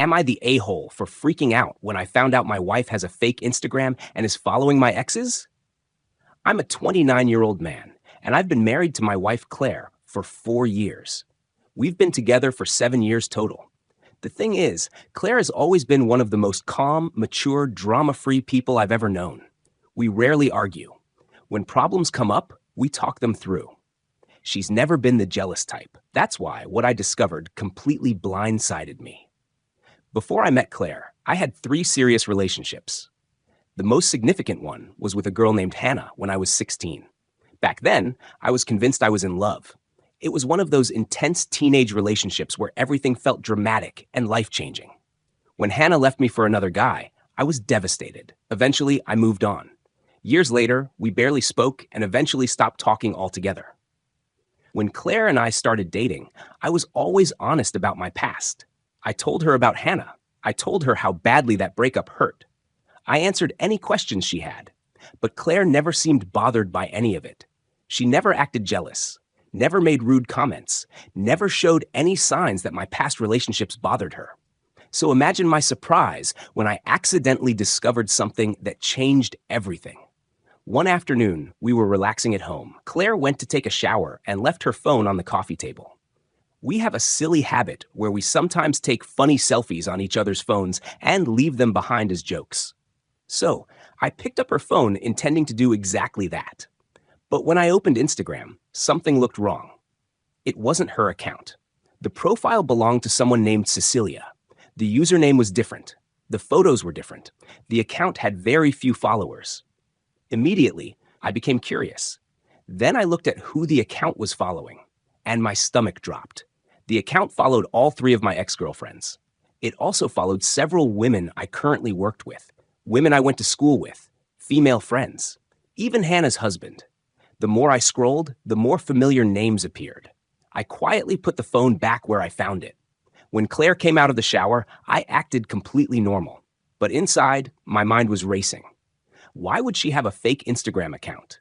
Am I the a-hole for freaking out when I found out my wife has a fake Instagram and is following my exes? I'm a 29-year-old man, and I've been married to my wife Claire for 4 years. We've been together for 7 years total. The thing is, Claire has always been one of the most calm, mature, drama-free people I've ever known. We rarely argue. When problems come up, we talk them through. She's never been the jealous type. That's why what I discovered completely blindsided me. Before I met Claire, I had 3 serious relationships. The most significant one was with a girl named Hannah when I was 16. Back then, I was convinced I was in love. It was one of those intense teenage relationships where everything felt dramatic and life-changing. When Hannah left me for another guy, I was devastated. Eventually, I moved on. Years later, we barely spoke and eventually stopped talking altogether. When Claire and I started dating, I was always honest about my past. I told her about Hannah. I told her how badly that breakup hurt. I answered any questions she had, but Claire never seemed bothered by any of it. She never acted jealous, never made rude comments, never showed any signs that my past relationships bothered her. So imagine my surprise when I accidentally discovered something that changed everything. One afternoon, we were relaxing at home. Claire went to take a shower and left her phone on the coffee table. We have a silly habit where we sometimes take funny selfies on each other's phones and leave them behind as jokes. So, I picked up her phone intending to do exactly that. But when I opened Instagram, something looked wrong. It wasn't her account. The profile belonged to someone named Cecilia. The username was different. The photos were different. The account had very few followers. Immediately, I became curious. Then I looked at who the account was following, and my stomach dropped. The account followed all 3 of my ex-girlfriends. It also followed several women I currently worked with, women I went to school with, female friends, even Hannah's husband. The more I scrolled, the more familiar names appeared. I quietly put the phone back where I found it. When Claire came out of the shower, I acted completely normal. But inside, my mind was racing. Why would she have a fake Instagram account?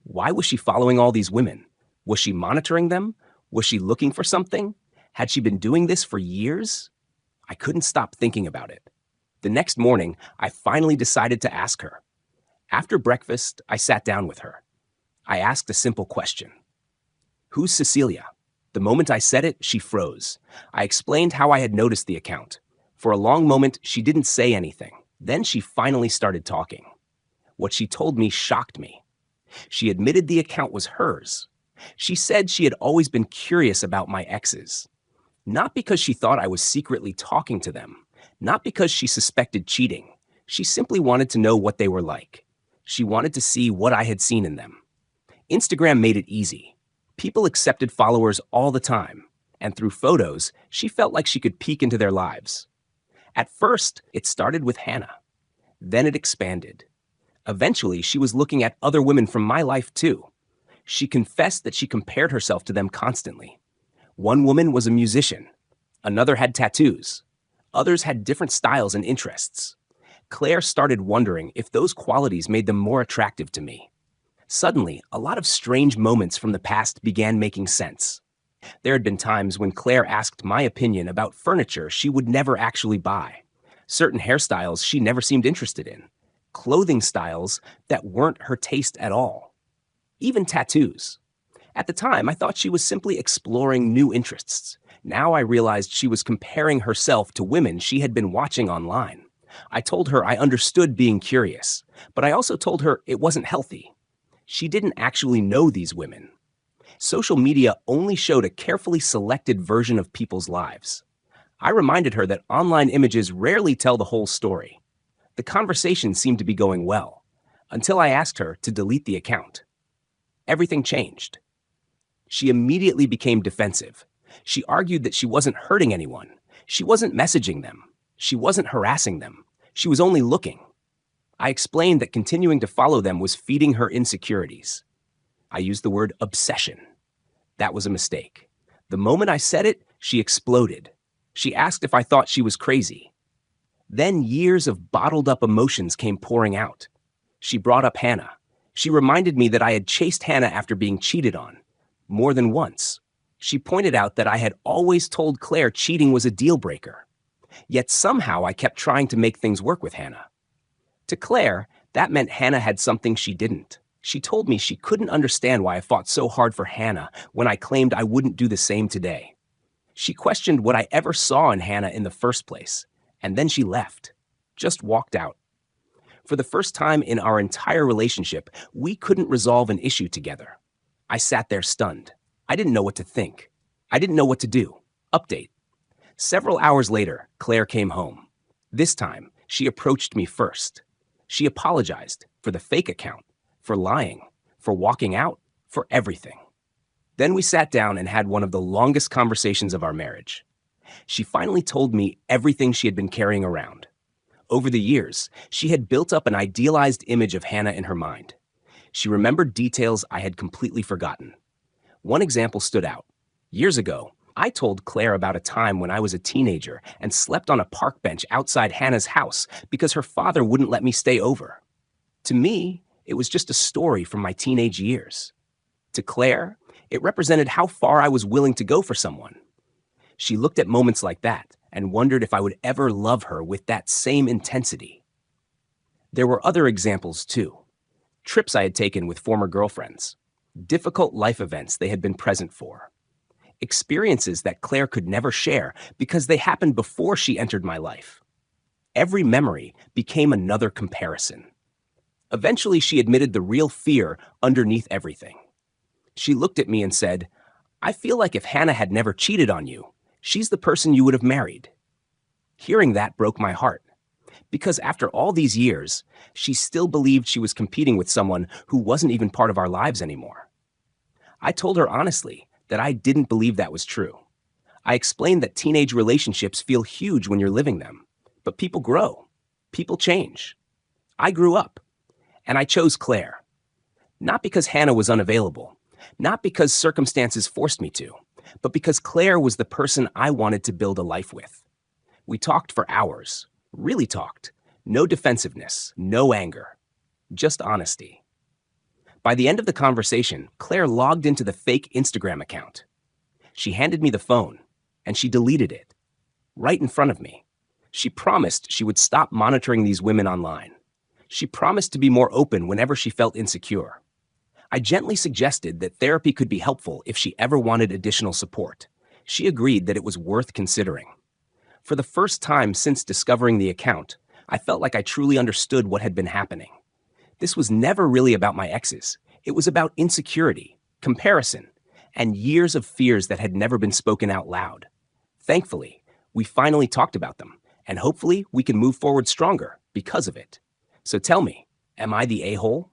Why was she following all these women? Was she monitoring them? Was she looking for something? Had she been doing this for years? I couldn't stop thinking about it. The next morning, I finally decided to ask her. After breakfast, I sat down with her. I asked a simple question. Who's Cecilia? The moment I said it, she froze. I explained how I had noticed the account. For a long moment, she didn't say anything. Then she finally started talking. What she told me shocked me. She admitted the account was hers. She said she had always been curious about my exes. Not because she thought I was secretly talking to them. Not because she suspected cheating. She simply wanted to know what they were like. She wanted to see what I had seen in them. Instagram made it easy. People accepted followers all the time. And through photos, she felt like she could peek into their lives. At first, it started with Hannah. Then it expanded. Eventually, she was looking at other women from my life too. She confessed that she compared herself to them constantly. One woman was a musician. Another had tattoos. Others had different styles and interests. Claire started wondering if those qualities made them more attractive to me. Suddenly, a lot of strange moments from the past began making sense. There had been times when Claire asked my opinion about furniture she would never actually buy, certain hairstyles she never seemed interested in, clothing styles that weren't her taste at all, even tattoos. At the time, I thought she was simply exploring new interests. Now I realized she was comparing herself to women she had been watching online. I told her I understood being curious, but I also told her it wasn't healthy. She didn't actually know these women. Social media only showed a carefully selected version of people's lives. I reminded her that online images rarely tell the whole story. The conversation seemed to be going well, until I asked her to delete the account. Everything changed. She immediately became defensive. She argued that she wasn't hurting anyone. She wasn't messaging them. She wasn't harassing them. She was only looking. I explained that continuing to follow them was feeding her insecurities. I used the word obsession. That was a mistake. The moment I said it, she exploded. She asked if I thought she was crazy. Then years of bottled-up emotions came pouring out. She brought up Hannah. She reminded me that I had chased Hannah after being cheated on, more than once. She pointed out that I had always told Claire cheating was a deal breaker. Yet somehow I kept trying to make things work with Hannah. To Claire, that meant Hannah had something she didn't. She told me she couldn't understand why I fought so hard for Hannah when I claimed I wouldn't do the same today. She questioned what I ever saw in Hannah in the first place, and then she left. Just walked out. For the first time in our entire relationship, we couldn't resolve an issue together. I sat there stunned. I didn't know what to think. I didn't know what to do. Update. Several hours later, Claire came home. This time, she approached me first. She apologized for the fake account, for lying, for walking out, for everything. Then we sat down and had one of the longest conversations of our marriage. She finally told me everything she had been carrying around. Over the years, she had built up an idealized image of Hannah in her mind. She remembered details I had completely forgotten. One example stood out. Years ago, I told Claire about a time when I was a teenager and slept on a park bench outside Hannah's house because her father wouldn't let me stay over. To me, it was just a story from my teenage years. To Claire, it represented how far I was willing to go for someone. She looked at moments like that and wondered if I would ever love her with that same intensity. There were other examples too. Trips I had taken with former girlfriends. Difficult life events they had been present for. Experiences that Claire could never share because they happened before she entered my life. Every memory became another comparison. Eventually, she admitted the real fear underneath everything. She looked at me and said, "I feel like if Hannah had never cheated on you, she's the person you would have married." Hearing that broke my heart, because after all these years, she still believed she was competing with someone who wasn't even part of our lives anymore. I told her honestly that I didn't believe that was true. I explained that teenage relationships feel huge when you're living them, but people grow. People change. I grew up, and I chose Claire. Not because Hannah was unavailable, not because circumstances forced me to, but because Claire was the person I wanted to build a life with. We talked for hours, really talked. No defensiveness, no anger, just honesty. By the end of the conversation, Claire logged into the fake Instagram account. She handed me the phone, and she deleted it, right in front of me. She promised she would stop monitoring these women online. She promised to be more open whenever she felt insecure. I gently suggested that therapy could be helpful if she ever wanted additional support. She agreed that it was worth considering. For the first time since discovering the account, I felt like I truly understood what had been happening. This was never really about my exes. It was about insecurity, comparison, and years of fears that had never been spoken out loud. Thankfully, we finally talked about them, and hopefully we can move forward stronger because of it. So tell me, am I the a-hole?